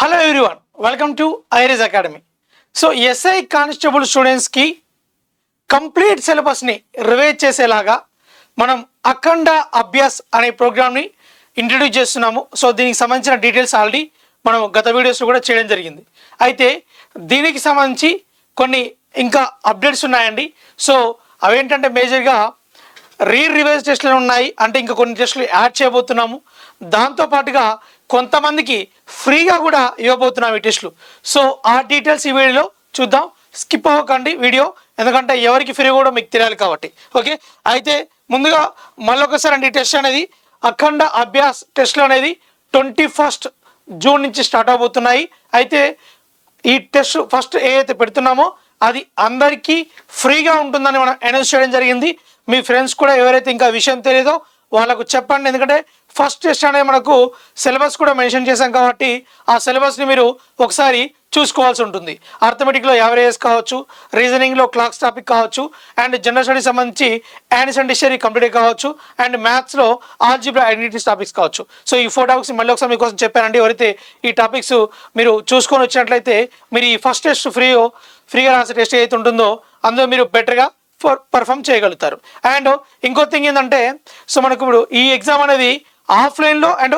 Hello everyone, welcome to iris academy. So SI constable స్టూడెంట్స్కి complete సిలబస్ని revise చేసేలాగా మనం అఖండ అభ్యాస్ అనే ప్రోగ్రామ్ని ఇంట్రడ్యూస్ చేస్తున్నాము. సో దీనికి సంబంధించిన డీటెయిల్స్ ఆల్రెడీ మనం గత వీడియోస్లో కూడా చేయడం జరిగింది. అయితే దీనికి సంబంధించి కొన్ని ఇంకా అప్డేట్స్ ఉన్నాయండి. సో అవేంటంటే మేజర్గా రివైజ్ టెస్టులు ఉన్నాయి, అంటే ఇంకా కొన్ని టెస్టులు యాడ్ చేయబోతున్నాము. దాంతోపాటుగా కొంతమందికి ఫ్రీగా కూడా ఇవ్వబోతున్నాం ఈ టెస్టులు. సో ఆ డీటెయిల్స్ ఈ వీడియోలో చూద్దాం. స్కిప్ అవ్వకండి వీడియో, ఎందుకంటే ఎవరికి ఫ్రీ కూడా మీకు తెలియాలి కాబట్టి. ఓకే, అయితే ముందుగా మళ్ళొకసారి అండి, ఈ టెస్ట్ అనేది అఖండ అభ్యాస్ టెస్టులు అనేది 21 జూన్ నుంచి స్టార్ట్ అవబోతున్నాయి. అయితే ఈ టెస్ట్ ఫస్ట్ ఏదైతే పెడుతున్నామో అది అందరికీ ఫ్రీగా ఉంటుందని మనం అనౌన్స్ చేయడం జరిగింది. మీ ఫ్రెండ్స్ కూడా ఎవరైతే ఇంకా విషయం తెలియదో వాళ్ళకు చెప్పండి, ఎందుకంటే ఫస్ట్ టెస్ట్ అనేది మనకు సిలబస్ కూడా మెన్షన్ చేశాం కాబట్టి ఆ సిలబస్ని మీరు ఒకసారి చూసుకోవాల్సి ఉంటుంది. అర్థమెటిక్లో యావరేజెస్ కావచ్చు, రీజనింగ్లో క్లాక్స్ టాపిక్ కావచ్చు, అండ్ జనరల్ స్టడీస్ సంబంధించి యానిస్ అండ్ డిక్షనరీ కంప్లీట్ కావచ్చు, అండ్ మ్యాథ్స్లో ఆల్జీబ్రా ఐడెంటిటీస్ టాపిక్స్ కావచ్చు. సో ఈ 4 టాపిక్స్ మళ్ళీ ఒకసారి మీకోసం చెప్పానండి. ఎవరైతే ఈ టాపిక్స్ మీరు చూసుకొని వచ్చినట్లయితే మీరు ఈ ఫస్ట్ టెస్ట్ ఫ్రీగా రాసే టెస్ట్ ఏదైతే ఉంటుందో అందులో మీరు బెటర్గా పర్ఫామ్ చేయగలుగుతారు. అండ్ ఇంకో థింగ్ ఏంటంటే, సో మనకు ఇప్పుడు ఈ ఎగ్జామ్ అనేది ఆఫ్లైన్లో అండ్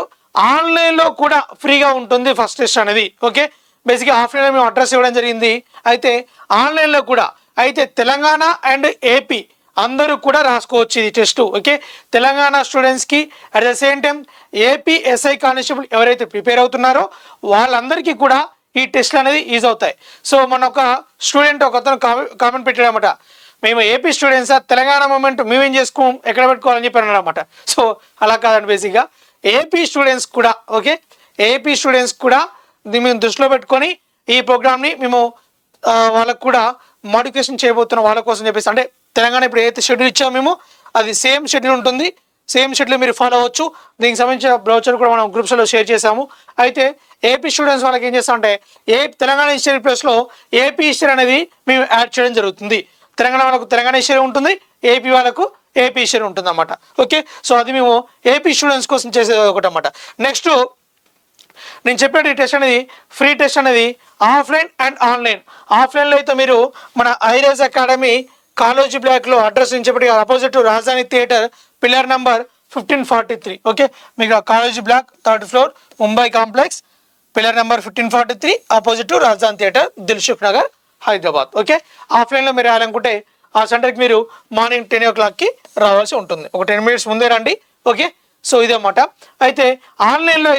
ఆన్లైన్లో కూడా ఫ్రీగా ఉంటుంది ఫస్ట్ టెస్ట్ అనేది. ఓకే, బేసిక్గా ఆఫ్లైన్లో మేము అడ్రస్ ఇవ్వడం జరిగింది, అయితే ఆన్లైన్లో కూడా. అయితే తెలంగాణ అండ్ ఏపీ అందరూ కూడా రాసుకోవచ్చు ఇది టెస్ట్. ఓకే, తెలంగాణ స్టూడెంట్స్కి at the same time AP SI constable ఎవరైతే ప్రిపేర్ అవుతున్నారో వాళ్ళందరికీ కూడా ఈ టెస్ట్లు అనేది ఈజ్ అవుతాయి. సో మన ఒక స్టూడెంట్ ఒకతను కామెంట్ పెట్టాడనమాట, మేము ఏపీ స్టూడెంట్స్ తెలంగాణ మూమెంట్ మేమేం చేసుకోం, ఎక్కడ పెట్టుకోవాలని చెప్పి అన్నారన్నమాట. సో అలా కాదండి, బేసిక్గా ఏపీ స్టూడెంట్స్ కూడా, ఓకే, ఏపీ స్టూడెంట్స్ కూడా మేము దృష్టిలో పెట్టుకొని ఈ ప్రోగ్రామ్ని మేము వాళ్ళకు కూడా మోడిఫికేషన్ చేయబోతున్నాం వాళ్ళ కోసం చెప్పేసి. అంటే తెలంగాణ ఇప్పుడు ఏదైతే షెడ్యూల్ ఇచ్చామో మేము అది సేమ్ షెడ్యూల్ ఉంటుంది, సేమ్ షెడ్యూల్ మీరు ఫాలో అవ్వచ్చు. దీనికి సంబంధించిన బ్రౌచర్ కూడా మనం గ్రూప్స్లో షేర్ చేసాము. అయితే ఏపీ స్టూడెంట్స్ వాళ్ళకి ఏం చేస్తామంటే తెలంగాణ హిస్టరీ ప్లేస్లో ఏపీ హిస్టరీ అనేది మేము యాడ్ చేయడం జరుగుతుంది. తెలంగాణ వాళ్ళకు తెలంగాణ హిస్టరీ ఉంటుంది, ఏపీ వాళ్ళకు ఏపీ హిస్టరీ ఉంటుంది అన్నమాట. ఓకే, సో అది మేము ఏపీ స్టూడెంట్స్ కోసం చేసేది ఒకటి అన్నమాట. నెక్స్ట్ నేను చెప్పేది ఈ టెస్ట్ అనేది ఫ్రీ టెస్ట్ అనేది ఆఫ్లైన్ అండ్ ఆన్లైన్. ఆఫ్లైన్లో అయితే మీరు మన ఐరిస్ అకాడమీ కాలేజీ బ్లాక్లో అడ్రస్ నుంచి చెప్పి opposite Rajdhani theatre pillar number 1543. Okay, మీకు college block 3rd floor Mumbai complex pillar number 1543 opposite Rajdhani theatre Dilsukh Nagar Hyderabad. Okay, ఆఫ్లైన్లో మీరు రాయాలనుకుంటే ఆ సెంటర్కి మీరు మార్నింగ్ 10 o'clockకి రావాల్సి ఉంటుంది, ఒక 10 minutes ముందే రండి. ఓకే, సో ఇదన్నమాట. అయితే ఆన్లైన్లో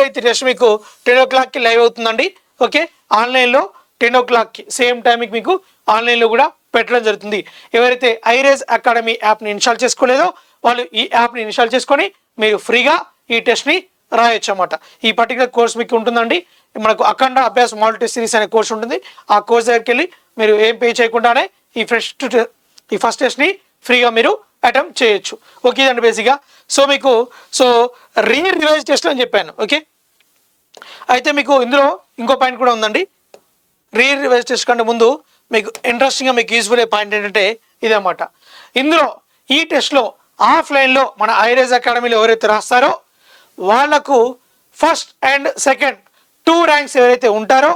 అయితే టెస్ట్ మీకు 10 o'clockకి లైవ్ అవుతుందండి. ఓకే, ఆన్లైన్లో 10 o'clockకి సేమ్ టైంకి మీకు ఆన్లైన్లో కూడా పెట్టడం జరుగుతుంది. ఎవరైతే ఐరిస్ అకాడమీ యాప్ని ఇన్స్టాల్ చేసుకోలేదో వాళ్ళు ఈ యాప్ని ఇన్స్టాల్ చేసుకొని మీరు ఫ్రీగా ఈ టెస్ట్ని రాయొచ్చు అన్నమాట. ఈ పర్టికులర్ కోర్స్ మీకు ఉంటుందండి, మనకు అఖండ అభ్యాస్ మోడల్ టెస్ట్ సిరీస్ అనే కోర్స్ ఉంటుంది. ఆ కోర్స్ దగ్గరికి వెళ్ళి మీరు ఏం పే చేయకుండానే ఈ ఫస్ట్ టెస్ట్ని ఫ్రీగా మీరు అటెంప్ట్ చేయొచ్చు. ఓకే అండి, బేసిక్గా సో మీకు రివైజ్ టెస్ట్ అని చెప్పాను. ఓకే, అయితే మీకు ఇందులో ఇంకో పాయింట్ కూడా ఉందండి. రివైజ్ టెస్ట్ కంటే ముందు మీకు ఇంట్రెస్టింగ్గా మీకు యూజ్ఫుల్ అయ్యే పాయింట్ ఏంటంటే ఇదన్నమాట. ఇందులో ఈ టెస్ట్లో ఆఫ్లైన్లో మన ఐరిస్ అకాడమీలో ఎవరైతే రాస్తారో వాళ్లకు ఫస్ట్ అండ్ సెకండ్ 2 ర్యాంక్స్ ఎవరైతే ఉంటారో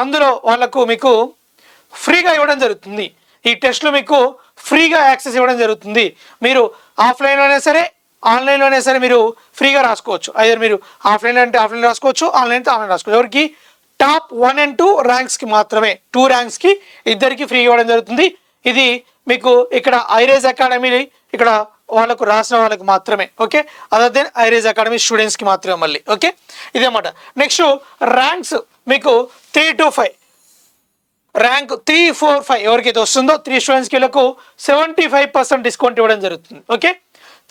అందులో వాళ్లకు మీకు ఫ్రీగా ఇవ్వడం జరుగుతుంది. ఈ టెస్ట్లో మీకు ఫ్రీగా యాక్సెస్ ఇవ్వడం జరుగుతుంది. మీరు ఆఫ్లైన్లోనే సరే ఆన్లైన్లోనే సరే మీరు ఫ్రీగా రాసుకోవచ్చు. అయితే మీరు ఆఫ్లైన్ అంటే ఆఫ్లైన్ రాసుకోవచ్చు, ఆన్లైన్ అంటే ఆన్లైన్ రాసుకోవచ్చు. ఎవరికి టాప్ 1 and 2 ర్యాంక్స్కి మాత్రమే, 2 ర్యాంక్స్కి ఇద్దరికి ఫ్రీ ఇవ్వడం జరుగుతుంది. ఇది మీకు ఇక్కడ ఐరిస్ అకాడమీ ఇక్కడ వాళ్ళకు రాసిన వాళ్ళకి మాత్రమే. Okay, other than Iris academy స్టూడెంట్స్కి మాత్రమే మళ్ళీ. ఓకే, ఇదేమాట. నెక్స్ట్ ర్యాంక్స్ మీకు 3 to 5 ర్యాంక్ 3, 4, 5 ఎవరికైతే వస్తుందో 3 స్టూడెంట్స్కి వీళ్ళకు 75% డిస్కౌంట్ ఇవ్వడం జరుగుతుంది. ఓకే,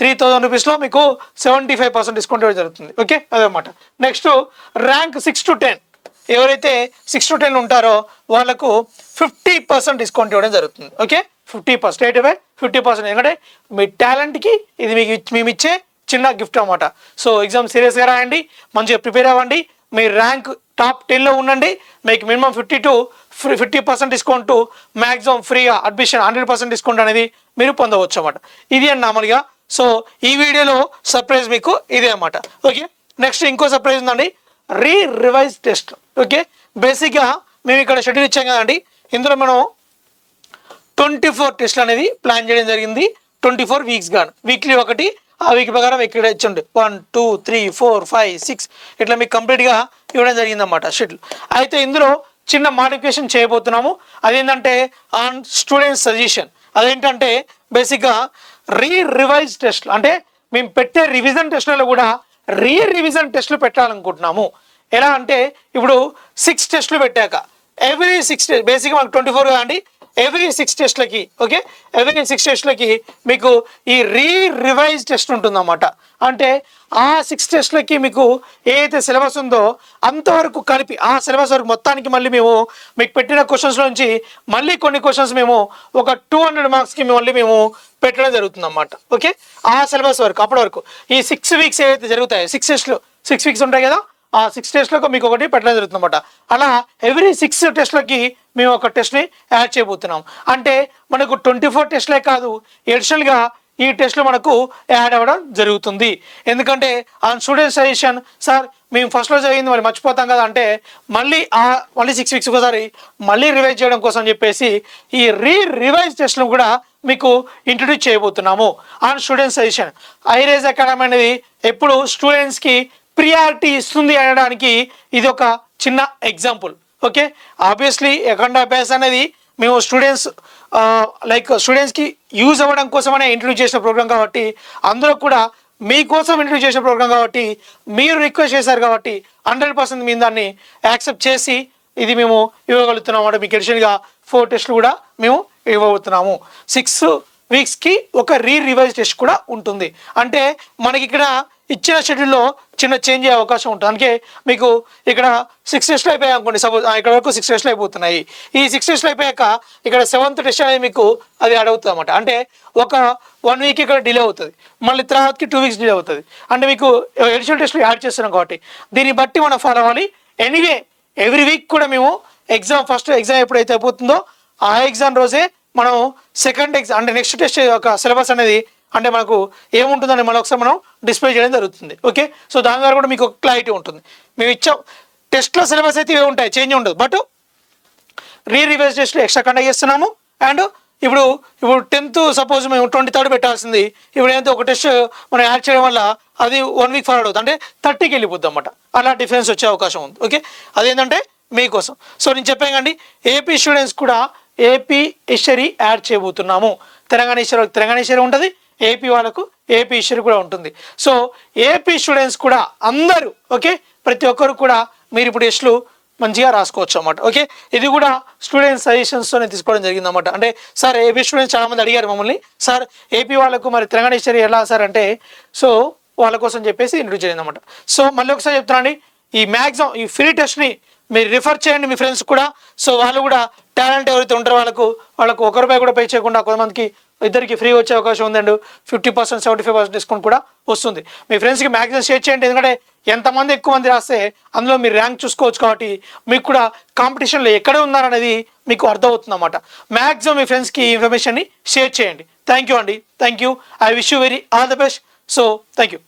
3000 రూపీస్లో మీకు 75% డిస్కౌంట్ ఇవ్వడం జరుగుతుంది. ఓకే, అదనమాట. నెక్స్ట్ ర్యాంక్ 6 to 10 ఎవరైతే 6 to 10 ఉంటారో వాళ్ళకు 50% డిస్కౌంట్ ఇవ్వడం జరుగుతుంది. ఓకే, 50% 50%, ఎందుకంటే మీ టాలెంట్కి ఇది మేము ఇచ్చే చిన్న గిఫ్ట్ అన్నమాట. సో ఎగ్జామ్ సీరియస్గా రాయండి, మంచిగా ప్రిపేర్ అవ్వండి, మీ ర్యాంక్ టాప్ 10లో ఉండండి, మీకు మినిమం 50% డిస్కౌంట్, మ్యాక్సిమం ఫ్రీగా అడ్మిషన్ 100% డిస్కౌంట్ అనేది మీరు పొందవచ్చు అన్నమాట. ఇది అని మామూలుగా. సో ఈ వీడియోలో సర్ప్రైజ్ మీకు ఇదే అన్నమాట. ఓకే, నెక్స్ట్ ఇంకో సర్ప్రైజ్ ఉందండి. Revise test. ఓకే, బేసిక్గా మేము ఇక్కడ షెడ్యూల్ ఇచ్చాం కదండి, ఇందులో మనం 24 టెస్ట్లు అనేది ప్లాన్ చేయడం జరిగింది. 24 వీక్స్ గాను, వీక్లీ ఒకటి, ఆ వీక్ ప్రకారం ఇక్కడ ఇచ్చండి 1 2 3 4 5 6 ఇట్లా మీకు కంప్లీట్గా ఇవ్వడం జరిగిందన్నమాట షెడ్యూల్. అయితే ఇందులో చిన్న మాడిఫికేషన్ చేయబోతున్నాము. అదేంటంటే ఆన్ స్టూడెంట్స్ సజెషన్. అదేంటంటే బేసిక్గా రివైజ్ టెస్ట్లు, అంటే మేము పెట్టే రివిజన్ టెస్ట్లలో కూడా రివిజన్ టెస్ట్లు పెట్టాలనుకుంటున్నాము. ఎలా అంటే ఇప్పుడు 6 టెస్ట్లు పెట్టాక ఎవ్రీ 6 బేసిక్గా మనకు 24 కదండి, ఎవ్రీ 6 టెస్ట్లకి, ఓకే, ఎవ్రీ 6 టెస్ట్లకి మీకు ఈ రివైజ్ టెస్ట్ ఉంటుందన్నమాట. అంటే ఆ 6 టెస్ట్లకి మీకు ఏదైతే సిలబస్ ఉందో అంతవరకు కలిపి ఆ సిలబస్ వరకు మొత్తానికి మళ్ళీ మేము మీకు పెట్టిన క్వశ్చన్స్ నుంచి మళ్ళీ కొన్ని క్వశ్చన్స్ మేము ఒక 200 మార్క్స్కి మళ్ళీ మేము పెట్టడం జరుగుతుంది అన్నమాట. ఓకే, ఆ సిలబస్ వరకు అప్పటి వరకు ఈ 6 వీక్స్ ఏవైతే జరుగుతాయో 6 టెస్ట్లు 6 వీక్స్ ఉంటాయి కదా, ఆ 6 టెస్ట్లకు మీకు ఒకటి పెట్టడం జరుగుతుంది అన్నమాట. అలా ఎవ్రీ 6 టెస్ట్లకి మేము ఒక టెస్ట్ని యాడ్ చేయబోతున్నాం. అంటే మనకు 24 టెస్ట్లే కాదు, ఎడిషనల్గా ఈ టెస్ట్లు మనకు యాడ్ అవ్వడం జరుగుతుంది. ఎందుకంటే ఆ స్టూడెంట్ సజెషన్, సార్ మేము ఫస్ట్లో జరిగింది మరి మర్చిపోతాం కదా అంటే మళ్ళీ 6 వీక్స్ ఒకసారి మళ్ళీ రివైజ్ చేయడం కోసం చెప్పేసి ఈ రివైజ్ టెస్ట్లను కూడా మీకు ఇంట్రడ్యూస్ చేయబోతున్నాము. ఆన్ స్టూడెంట్ సజెషన్ ఐరేజ్ అకాడమీ అనేది ఎప్పుడు స్టూడెంట్స్కి ప్రియారిటీ ఇస్తుంది అనడానికి ఇది ఒక చిన్న ఎగ్జాంపుల్. ఓకే, ఆబ్వియస్లీ అఖండ అభ్యాస్ అనేది మేము స్టూడెంట్స్కి యూజ్ అవ్వడం కోసమనే ఇంట్రడ్యూస్ చేసిన ప్రోగ్రామ్ కాబట్టి, అందులో కూడా మీకోసం ఇంట్రడ్యూస్ చేసిన ప్రోగ్రామ్ కాబట్టి, మీరు రిక్వెస్ట్ చేశారు కాబట్టి 100% మేము దాన్ని యాక్సెప్ట్ చేసి ఇది మేము ఇవ్వగలుగుతున్నాము. అంటే మీకు ఎడిషనల్గా 4 టెస్ట్లు కూడా మేము ఇవ్వబోతున్నాము. 6 వీక్స్కి ఒక రివైజ్ టెస్ట్ కూడా ఉంటుంది. అంటే మనకి ఇక్కడ ఇచ్చిన షెడ్యూల్లో చిన్న చేంజ్ అయ్యే అవకాశం ఉంటుంది. అందుకే మీకు ఇక్కడ 6 టెస్ట్లు అయిపోయాయి అనుకోండి, సపోజ్ ఇక్కడ వరకు 6 టెస్ట్లు అయిపోతున్నాయి. ఈ 6 టెస్ట్లు అయిపోయాక ఇక్కడ 7th టెస్ట్ అనేది మీకు అది యాడ్ అవుతుంది అన్నమాట. అంటే ఒక 1 వీక్ ఇక్కడ డిలే అవుతుంది, మళ్ళీ తర్వాతకి 2 వీక్స్ డిలే అవుతుంది. అంటే మీకు ఎడిషనల్ టెస్ట్లు యాడ్ చేస్తున్నాం కాబట్టి దీన్ని బట్టి మనం ఫాలో అవ్వాలి. ఎనీవే ఎవ్రీ వీక్ కూడా మేము ఫస్ట్ ఎగ్జామ్ ఎప్పుడైతే అయిపోతుందో ఆ ఎగ్జామ్ రోజే మనం సెకండ్ ఎగ్జామ్ అంటే నెక్స్ట్ టెస్ట్ ఒక సిలబస్ అనేది అంటే మనకు ఏముంటుందని మళ్ళీ ఒకసారి మనం డిస్ప్లే చేయడం జరుగుతుంది. ఓకే, సో దాని ద్వారా కూడా మీకు ఒక క్లారిటీ ఉంటుంది. మేము ఇచ్చాం టెస్ట్లో సిలబస్ అయితే ఇవే ఉంటాయి, చేంజ్ ఉండదు. బట్ రివైజ్ టెస్ట్లు ఎక్స్ట్రా కండక్ట్ చేస్తున్నాము. అండ్ ఇప్పుడు 10th సపోజ్ మేము 23rd పెట్టాల్సింది ఇప్పుడు ఏంటంటే ఒక టెస్ట్ మనం యాడ్ చేయడం వల్ల అది 1 వీక్ ఫార్వర్డ్ అవుతుంది, అంటే 30కి వెళ్ళిపోద్ది అన్నమాట. అలా డిఫరెన్స్ వచ్చే అవకాశం ఉంది. ఓకే, అదేంటంటే మీకోసం. సో నేను చెప్పాను కండి, ఏపీ స్టూడెంట్స్ కూడా ఏపీ హిస్టరీ యాడ్ చేయబోతున్నాము. తెలంగాణ హిస్టరీ ఉంటుంది, ఏపీ వాళ్ళకు ఏపీ హిస్టరీ కూడా ఉంటుంది. సో ఏపీ స్టూడెంట్స్ కూడా అందరూ ఓకే, ప్రతి ఒక్కరు కూడా మీరు ఇప్పుడు టెస్ట్లు మంచిగా రాసుకోవచ్చు అన్నమాట. ఓకే, ఇది కూడా స్టూడెంట్ సజెషన్స్తోనే తీసుకోవడం జరిగింది అన్నమాట. అంటే సార్ ఏపీ స్టూడెంట్స్ చాలామంది అడిగారు మమ్మల్ని, సార్ ఏపీ వాళ్ళకు మరి తెలంగాణ హిస్టరీ ఎలా సార్ అంటే, సో వాళ్ళ కోసం చెప్పేసి ఇంట్రడ్యూస్ చేయండి అన్నమాట. సో మళ్ళీ ఒకసారి చెప్తున్నానండి, ఈ మ్యాక్సిమం ఈ ఫ్రీ టెస్ట్ని మీరు రిఫర్ చేయండి మీ ఫ్రెండ్స్ కూడా. సో వాళ్ళు కూడా టాలెంట్ ఎవరైతే ఉంటారో వాళ్ళకు ₹1 కూడా పే చేయకుండా కొంతమందికి ఇద్దరికి ఫ్రీ వచ్చే అవకాశం ఉందండి. 50% 75% డిస్కౌంట్ కూడా వస్తుంది. మీ ఫ్రెండ్స్కి మ్యాక్సిమం షేర్ చేయండి, ఎందుకంటే ఎంతమంది ఎక్కువ మంది రాస్తే అందులో మీరు ర్యాంక్ చూసుకోవచ్చు కాబట్టి మీకు కూడా కాంపిటీషన్లో ఎక్కడ ఉన్నారనేది మీకు అర్థమవుతుంది అన్నమాట. మ్యాక్సిమం మీ ఫ్రెండ్స్కి ఈ ఇన్ఫర్మేషన్ని షేర్ చేయండి. థ్యాంక్ యూ అండి, thank you. I wish you very all the best. So thank you.